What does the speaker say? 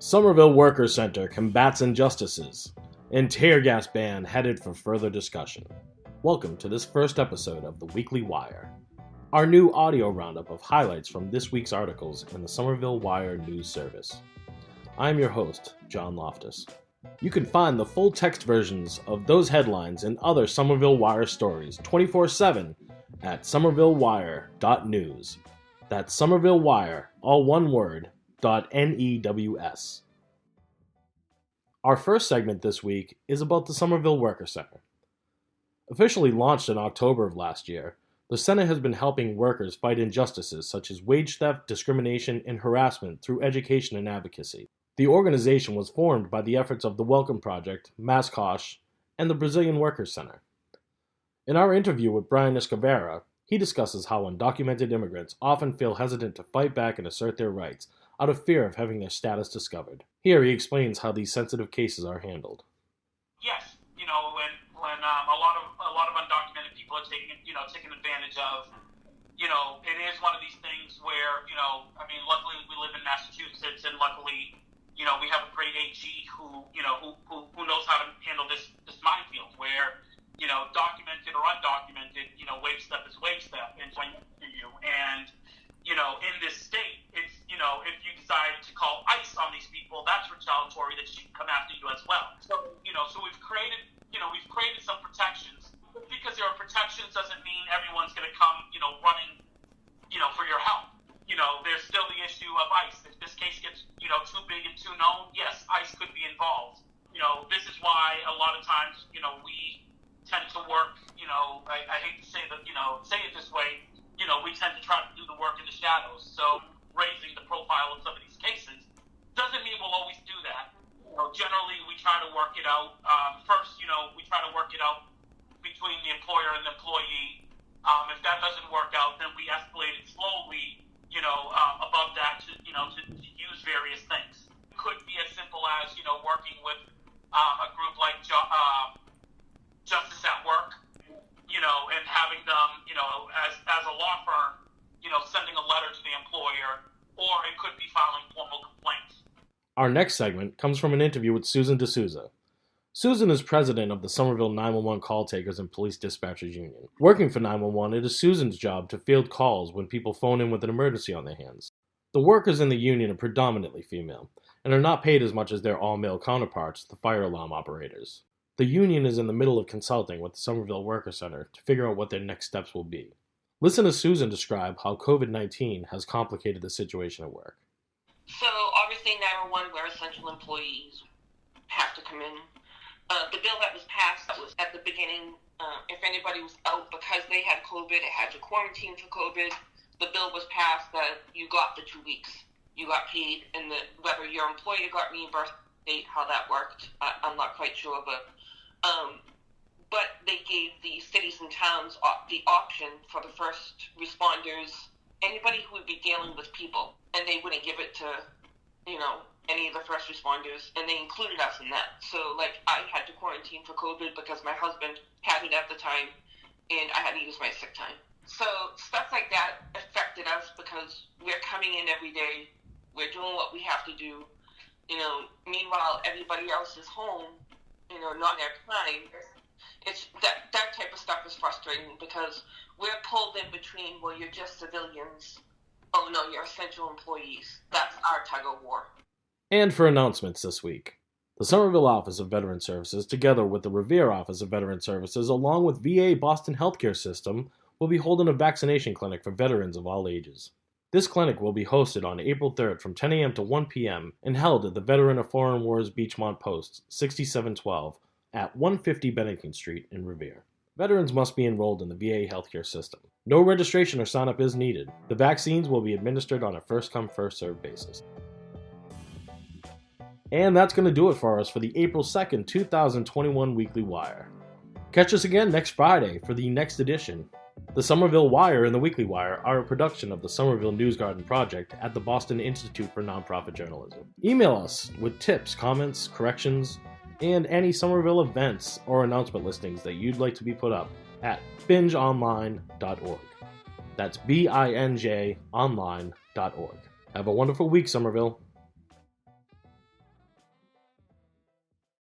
Somerville Worker Center combats injustices, and tear gas ban headed for further discussion. Welcome to this first episode of the Weekly Wire, our new audio roundup of highlights from this week's articles in the Somerville Wire news service. I'm your host, John Loftus. You can find the full text versions of those headlines and other Somerville Wire stories 24/7 at somervillewire.news. That's Somerville Wire, all one word, .news. Our first segment this week is about the Somerville Worker Center. Officially launched in October of last year, the center has been helping workers fight injustices such as wage theft, discrimination, and harassment through education and advocacy. The organization was formed by the efforts of the Welcome Project, Mascosh, and the Brazilian Workers Center. In our interview with Brian Escavera, he discusses how undocumented immigrants often feel hesitant to fight back and assert their rights out of fear of having their status discovered. Here he explains how these sensitive cases are handled. Yes, when a lot of undocumented people are taking advantage of, it is one of these things where, luckily we live in Massachusetts, and luckily, we have a great AG who knows how to handle this minefield where, documented or undocumented, wage theft is wage theft, and in this state, it's, if you decide to call ICE on these people, that's retaliatory, that she can come after you as well. So we've created some protections. Because there are protections doesn't mean everyone's going to come, running, for your help. There's still the issue of ICE. If this case gets, too big and too known, yes, ICE could be involved. This is why a lot of times, we tend to work, I hate to say that, say it this way, we tend to try to do the work in the shadows. So raising the profile of some of these cases doesn't mean we'll always do that. Generally, we try to work it out. First, we try to work it out between the employer and the employee. If that doesn't work out, then we escalate it slowly, above that to use various things. It could be as simple as, working with a group like Justice at Work, and having them, as a law firm, sending a letter to the employer, or it could be filing formal complaints. Our next segment comes from an interview with Susan D'Souza. Susan is president of the Somerville 911 Call Takers and Police Dispatchers Union. Working for 911, it is Susan's job to field calls when people phone in with an emergency on their hands. The workers in the union are predominantly female, and are not paid as much as their all-male counterparts, the fire alarm operators. The union is in the middle of consulting with the Somerville Worker Center to figure out what their next steps will be. Listen to Susan describe how COVID-19 has complicated the situation at work. So obviously 911, we're essential employees, have to come in. The bill that was passed was at the beginning, if anybody was out because they had COVID, it had to quarantine for COVID. The bill was passed that you got the 2 weeks. You got paid, and whether your employer got reimbursed, how that worked, I'm not quite sure, but they gave the cities and towns the option for the first responders, anybody who would be dealing with people, and they wouldn't give it to, any of the first responders, and they included us in that. So, I had to quarantine for COVID because my husband had it at the time, and I had to use my sick time. So, stuff like that affected us because we're coming in every day, we're doing what we have to do, meanwhile, everybody else is home, not their time. It's that type of stuff is frustrating because we're pulled in between, well, you're just civilians. Oh, no, you're essential employees. That's our tug of war. And for announcements this week, the Somerville Office of Veteran Services, together with the Revere Office of Veteran Services, along with VA Boston Healthcare System, will be holding a vaccination clinic for veterans of all ages. This clinic will be hosted on April 3rd from 10 a.m. to 1 p.m. and held at the Veteran of Foreign Wars Beachmont Post, 6712, at 150 Bennington Street in Revere. Veterans must be enrolled in the VA healthcare system. No registration or sign-up is needed. The vaccines will be administered on a first-come, first-served basis. And that's going to do it for us for the April 2nd, 2021 Weekly Wire. Catch us again next Friday for the next edition. The Somerville Wire and the Weekly Wire are a production of the Somerville News Garden Project at the Boston Institute for Nonprofit Journalism. Email us with tips, comments, corrections, and any Somerville events or announcement listings that you'd like to be put up at bingeonline.org. That's BINJ online.org. Have a wonderful week, Somerville.